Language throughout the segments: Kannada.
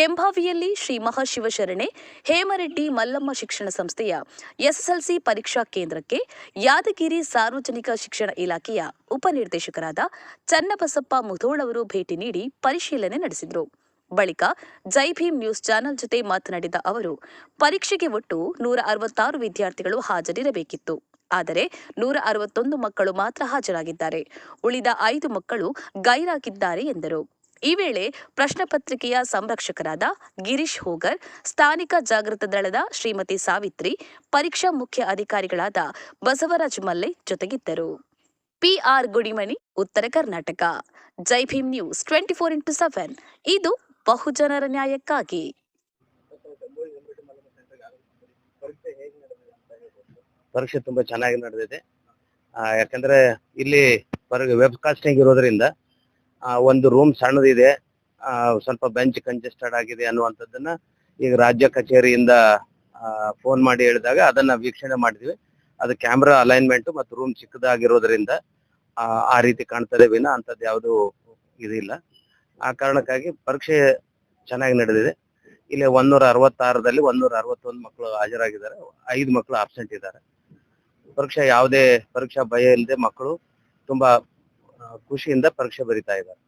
ಕೆಂಭಾವಿಯಲ್ಲಿ ಶ್ರೀ ಮಹಾಶಿವಶರಣೆ ಹೇಮರೆಡ್ಡಿ ಮಲ್ಲಮ್ಮ ಶಿಕ್ಷಣ ಸಂಸ್ಥೆಯ ಎಸ್ಎಸ್ಎಲ್ಸಿ ಪರೀಕ್ಷಾ ಕೇಂದ್ರಕ್ಕೆ ಯಾದಗಿರಿ ಸಾರ್ವಜನಿಕ ಶಿಕ್ಷಣ ಇಲಾಖೆಯ ಉಪನಿರ್ದೇಶಕರಾದ ಚನ್ನಬಸಪ್ಪ ಮುಧೋಳ್ ಅವರು ಭೇಟಿ ನೀಡಿ ಪರಿಶೀಲನೆ ನಡೆಸಿದರು. ಬಳಿಕ ಜೈ ಭೀಮ್ ನ್ಯೂಸ್ ಚಾನೆಲ್ ಜೊತೆ ಮಾತನಾಡಿದ ಅವರು, ಪರೀಕ್ಷೆಗೆ ಒಟ್ಟು 166 ವಿದ್ಯಾರ್ಥಿಗಳು ಹಾಜರಿರಬೇಕಿತ್ತು. ಆದರೆ 161 ಮಕ್ಕಳು ಮಾತ್ರ ಹಾಜರಾಗಿದ್ದಾರೆ. ಉಳಿದ 5 ಮಕ್ಕಳು ಗೈರಾಗಿದ್ದಾರೆ ಎಂದರು. ಈ ವೇಳೆ ಪ್ರಶ್ನೆ ಪತ್ರಿಕೆಯ ಸಂರಕ್ಷಕರಾದ ಗಿರೀಶ್ ಹೋಗರ್, ಸ್ಥಾನಿಕ ಜಾಗೃತ ದಳದ ಶ್ರೀಮತಿ ಸಾವಿತ್ರಿ, ಪರೀಕ್ಷಾ ಮುಖ್ಯ ಅಧಿಕಾರಿಗಳಾದ ಬಸವರಾಜ್ ಮಲ್ಲೆ ಜೊತೆಗಿದ್ದರು. PR ಗುಡಿಮಣಿ, ಉತ್ತರ ಕರ್ನಾಟಕ. ಜೈ ಭೀಮ್ ನ್ಯೂಸ್ 24x7 ಇದು ಬಹುಜನರ ನ್ಯಾಯಕ್ಕಾಗಿ. ಪರೀಕ್ಷೆ ತುಂಬಾ ಚೆನ್ನಾಗಿ ನಡೆದಿದೆ. ಯಾಕಂದ್ರೆ ಇಲ್ಲಿ ವೆಬ್ಕಾಸ್ಟಿಂಗ್ ಇರೋದ್ರಿಂದ ಒಂದು ರೂಮ್ ಸಣ್ಣದಿದೆ, ಸ್ವಲ್ಪ ಬೆಂಚ್ ಕಂಜೆಸ್ಟೆಡ್ ಆಗಿದೆ ಅನ್ನುವಂಥದ್ದನ್ನ ಈಗ ರಾಜ್ಯ ಕಚೇರಿಯಿಂದ ಫೋನ್ ಮಾಡಿ ಹೇಳಿದಾಗ ಅದನ್ನ ವೀಕ್ಷಣೆ ಮಾಡಿದ್ವಿ. ಅದು ಕ್ಯಾಮ್ರಾ ಅಲೈನ್ಮೆಂಟ್ ಮತ್ತು ರೂಮ್ ಚಿಕ್ಕದಾಗಿರೋದ್ರಿಂದ ಆ ರೀತಿ ಕಾಣ್ತದೆ ವಿನ ಅಂತದ್ದು ಯಾವುದು ಇದಿಲ್ಲ. ಆ ಕಾರಣಕ್ಕಾಗಿ ಪರೀಕ್ಷೆ ಚೆನ್ನಾಗಿ ನಡೆದಿದೆ. ಇಲ್ಲಿ 166ರಲ್ಲಿ 161 ಮಕ್ಕಳು ಹಾಜರಾಗಿದ್ದಾರೆ, 5 ಮಕ್ಕಳು ಆಬ್ಸೆಂಟ್ ಇದ್ದಾರೆ. ಯಾವುದೇ ಪರೀಕ್ಷಾ ಭಯ ಇಲ್ಲದೆ ಮಕ್ಕಳು ತುಂಬಾ ಖುಷಿಯಿಂದ ಪರೀಕ್ಷೆ ಬರೀತಾ ಇದ್ದಾರೆ.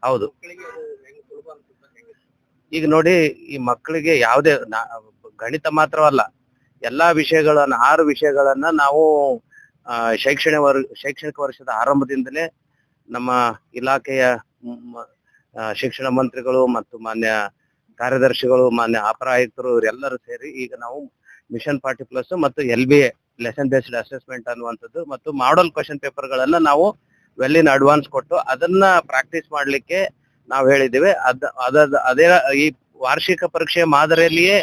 ಹೌದು, ಈಗ ನೋಡಿ, ಈ ಮಕ್ಕಳಿಗೆ ಯಾವುದೇ ಗಣಿತ ಮಾತ್ರವಲ್ಲ, ಎಲ್ಲಾ ವಿಷಯಗಳನ್ನ 6 ವಿಷಯಗಳನ್ನ ನಾವು ಶೈಕ್ಷಣಿಕ ವರ್ಷದ ಆರಂಭದಿಂದಲೇ ನಮ್ಮ ಇಲಾಖೆಯ ಶಿಕ್ಷಣ ಮಂತ್ರಿಗಳು ಮತ್ತು ಮಾನ್ಯ ಕಾರ್ಯದರ್ಶಿಗಳು, ಮಾನ್ಯ ಅಪರ ಆಯುಕ್ತರು ಇವರೆಲ್ಲರೂ ಸೇರಿ ಈಗ ನಾವು ಮಿಷನ್ 40+ ಮತ್ತು LBA ಲೆಸನ್ ಬೇಸ್ಡ್ ಅಸೆಸ್ಮೆಂಟ್ ಅನ್ನುವಂಥದ್ದು ಮತ್ತು ಮಾಡಲ್ ಕ್ವಶನ್ ಪೇಪರ್ ಗಳನ್ನ ನಾವು ವೆಲ್ ಇನ್ ಅಡ್ವಾನ್ಸ್ ಕೊಟ್ಟು ಅದನ್ನ ಪ್ರಾಕ್ಟೀಸ್ ಮಾಡ್ಲಿಕ್ಕೆ ನಾವು ಹೇಳಿದ್ದೇವೆ. ಅದೇ ಈ ವಾರ್ಷಿಕ ಪರೀಕ್ಷೆ ಮಾದರಿಯಲ್ಲಿಯೇ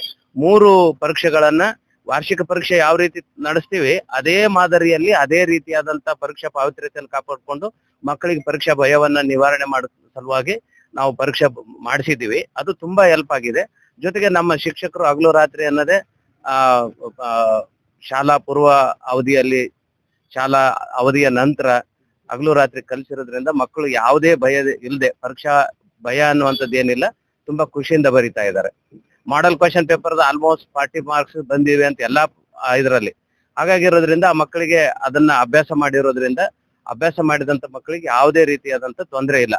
3 ಪರೀಕ್ಷೆಗಳನ್ನ, ವಾರ್ಷಿಕ ಪರೀಕ್ಷೆ ಯಾವ ರೀತಿ ನಡೆಸ್ತೀವಿ ಅದೇ ಮಾದರಿಯಲ್ಲಿ ಅದೇ ರೀತಿಯಾದಂತ ಪರೀಕ್ಷಾ ಪಾವಿತ್ರ್ಯತೆಯನ್ನು ಕಾಪಾಡಿಕೊಂಡು ಮಕ್ಕಳಿಗೆ ಪರೀಕ್ಷಾ ಭಯವನ್ನ ನಿವಾರಣೆ ಮಾಡೋ ಸಲುವಾಗಿ ನಾವು ಪರೀಕ್ಷೆ ಮಾಡಿಸಿದ್ದೀವಿ. ಅದು ತುಂಬಾ ಹೆಲ್ಪ್ ಆಗಿದೆ. ಜೊತೆಗೆ ನಮ್ಮ ಶಿಕ್ಷಕರು ಹಗಲು ರಾತ್ರಿ ಅನ್ನದೇ ಶಾಲಾ ಪೂರ್ವ ಅವಧಿಯಲ್ಲಿ, ಶಾಲಾ ಅವಧಿಯ ನಂತರ ಹಗಲು ರಾತ್ರಿ ಕಲಿಸಿರೋದ್ರಿಂದ ಮಕ್ಕಳು ಯಾವುದೇ ಭಯ ಇಲ್ಲದೆ, ಪರೀಕ್ಷಾ ಭಯ ಅನ್ನುವಂಥದ್ದು ಏನಿಲ್ಲ, ತುಂಬಾ ಖುಷಿಯಿಂದ ಬರೀತಾ ಇದ್ದಾರೆ. Model question paper almost 40 marks ಬಂದಿವೆ ಅಂತ ಎಲ್ಲಾ ಇದರಲ್ಲಿ. ಹಾಗಾಗಿರೋದ್ರಿಂದ ಆ ಮಕ್ಕಳಿಗೆ ಅದನ್ನ ಅಭ್ಯಾಸ ಮಾಡಿರೋದ್ರಿಂದ ಅಭ್ಯಾಸ ಮಾಡಿದಂತ ಮಕ್ಕಳಿಗೆ ಯಾವುದೇ ರೀತಿಯಾದಂತ ತೊಂದರೆ ಇಲ್ಲ.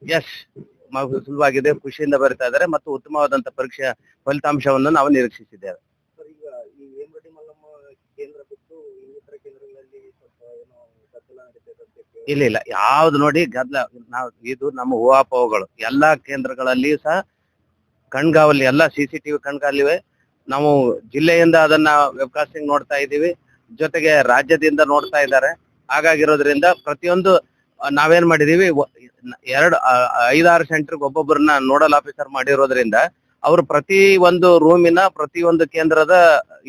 ಎಸ್, ಸುಲಭವಾಗಿದೆ, ಖುಷಿಯಿಂದ ಬರಿತಾ ಇದ್ದಾರೆ ಮತ್ತು ಉತ್ತಮವಾದಂತ ಪರೀಕ್ಷೆಯ ಫಲಿತಾಂಶವನ್ನು ನಾವು ನಿರೀಕ್ಷಿಸಿದ್ದೇವೆ. ಇಲ್ಲ, ಯಾವ್ದು ನೋಡಿ ಗದ್ದಲ, ಇದು ನಮ್ಮ ಊಹಾಪೋಹಗಳು. ಎಲ್ಲಾ ಕೇಂದ್ರಗಳಲ್ಲಿ ಸಹ ಕಣ್ಗಾವಲಿ, ಎಲ್ಲಾ CCTV ಕಣ್ಗಾವಲಿವೆ. ನಾವು ಜಿಲ್ಲೆಯಿಂದ ಅದನ್ನ ವೆಬ್ಕಾಸ್ಟಿಂಗ್ ನೋಡ್ತಾ ಇದ್ದೀವಿ, ಜೊತೆಗೆ ರಾಜ್ಯದಿಂದ ನೋಡ್ತಾ ಇದ್ದಾರೆ. ಹಾಗಾಗಿರೋದ್ರಿಂದ ಪ್ರತಿಯೊಂದು ನಾವೇನ್ ಮಾಡಿದೀವಿ, 5-6 ಸೆಂಟರ್ಗೆ ಒಬ್ಬೊಬ್ಬರನ್ನ ನೋಡಲ್ ಆಫೀಸರ್ ಮಾಡಿರೋದ್ರಿಂದ ಅವರು ಪ್ರತಿ ಒಂದು ರೂಮಿನ ಪ್ರತಿಯೊಂದು ಕೇಂದ್ರದ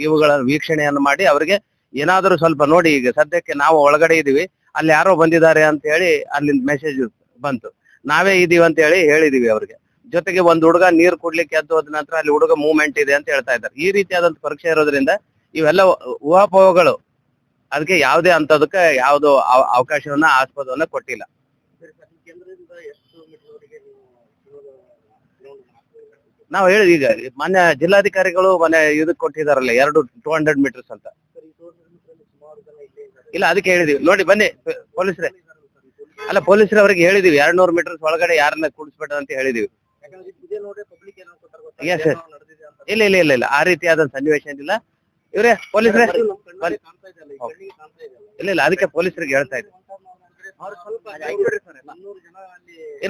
ಇವುಗಳ ವೀಕ್ಷಣೆಯನ್ನು ಮಾಡಿ ಅವರಿಗೆ ಏನಾದರೂ ಸ್ವಲ್ಪ ನೋಡಿ, ಈಗ ಸದ್ಯಕ್ಕೆ ನಾವು ಒಳಗಡೆ ಇದೀವಿ, ಅಲ್ಲಿ ಯಾರೋ ಬಂದಿದ್ದಾರೆ ಅಂತ ಹೇಳಿ ಅಲ್ಲಿಂದ ಮೆಸೇಜ್ ಬಂತು, ನಾವೇ ಇದೀವಿ ಅಂತ ಹೇಳಿ ಹೇಳಿದೀವಿ ಅವ್ರಿಗೆ. ಜೊತೆಗೆ ಒಂದು ಹುಡುಗ ನೀರು ಕುಡ್ಲಿಕ್ಕೆ ಎದ್ದು ಹೋದ ನಂತರ ಅಲ್ಲಿ ಹುಡುಗ ಮೂವ್ಮೆಂಟ್ ಇದೆ ಅಂತ ಹೇಳ್ತಾ ಇದ್ದಾರೆ. ಈ ರೀತಿಯಾದಂತ ಪರೀಕ್ಷೆ ಇರೋದ್ರಿಂದ ಇವೆಲ್ಲ ಊಹಾಪೋಹಗಳು. ಅದಕ್ಕೆ ಯಾವುದೇ ಅಂತದಕ್ಕೆ ಯಾವ್ದು ಅವಕಾಶವನ್ನ, ಆಸ್ಪದವನ್ನ ಕೊಟ್ಟಿಲ್ಲ. ನಾವು ಹೇಳಿದ್ವಿ, ಈಗ ಮಾನ್ಯ ಜಿಲ್ಲಾಧಿಕಾರಿಗಳು ಇದಕ್ಕೆ ಕೊಟ್ಟಿದಾರಲ್ಲ 200 ಮೀಟರ್ಸ್ ಅಂತ. ಇಲ್ಲ, ಅದಕ್ಕೆ ಹೇಳಿದೀವಿ ನೋಡಿ, ಬನ್ನಿ ಪೊಲೀಸರೇ, ಅಲ್ಲ ಪೊಲೀಸರು ಅವರಿಗೆ ಹೇಳಿದೀವಿ 200 ಮೀಟರ್ಸ್ ಒಳಗಡೆ ಯಾರನ್ನ ಕೂಡಿಸ್ಬೇಡ ಅಂತ ಹೇಳಿದೀವಿ. ಎಸ್, ಇಲ್ಲ, ಆ ರೀತಿಯಾದ ಸನ್ನಿವೇಶ ಏನಿಲ್ಲ. ಇವ್ರೆ ಪೊಲೀಸರೇ, ಇಲ್ಲ, ಅದಕ್ಕೆ ಪೊಲೀಸರಿಗೆ ಹೇಳ್ತಾ ಇದ್ದೆ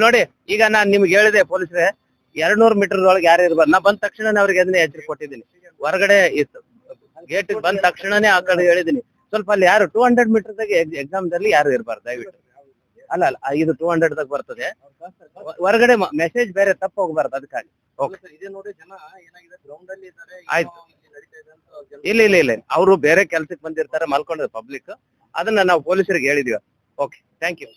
ನೋಡಿ. ಈಗ ನಾನ್ ನಿಮ್ಗೆ ಹೇಳಿದೆ ಪೊಲೀಸರೇ, 200 ಮೀಟರ್ ಒಳಗೆ ಯಾರು ಇರ್ಬಾರ್ದು. ನಾ ಬಂದ ತಕ್ಷಣನೇ ಅವ್ರಿಗೆ ಅದನ್ನೇ ಎಚ್ಚರಿಕೆ ಕೊಟ್ಟಿದ್ದೀನಿ. ಹೊರಗಡೆ ಗೇಟ್ ಬಂದ ತಕ್ಷಣನೇ ಆ ಕಡೆ ಹೇಳಿದೀನಿ, ಸ್ವಲ್ಪ ಅಲ್ಲಿ ಯಾರು 200 ಮೀಟರ್ದಾಗೆ ಎಕ್ಸಾಮ್ದಲ್ಲಿ ಯಾರು ಇರ್ಬಾರ್ದು ದಯವಿಟ್ಟು. ಅಲ್ಲ, ಇದು 200 ದಾಗ ಬರ್ತದೆ, ಹೊರಗಡೆ ಮೆಸೇಜ್ ಬೇರೆ ತಪ್ಪ ಹೋಗ್ಬಾರ್ದು, ಅದಕ್ಕಾಗಿ. ಆಯ್ತು, ಇಲ್ಲ, ಅವರು ಬೇರೆ ಕೆಲ್ಸಕ್ಕೆ ಬಂದಿರ್ತಾರೆ, ಮಲ್ಕೊಂಡಿರೋ ಪಬ್ಲಿಕ್. ಅದನ್ನ ನಾವು ಪೊಲೀಸರಿಗೆ ಹೇಳಿದೀವಿ. Okay, thank you.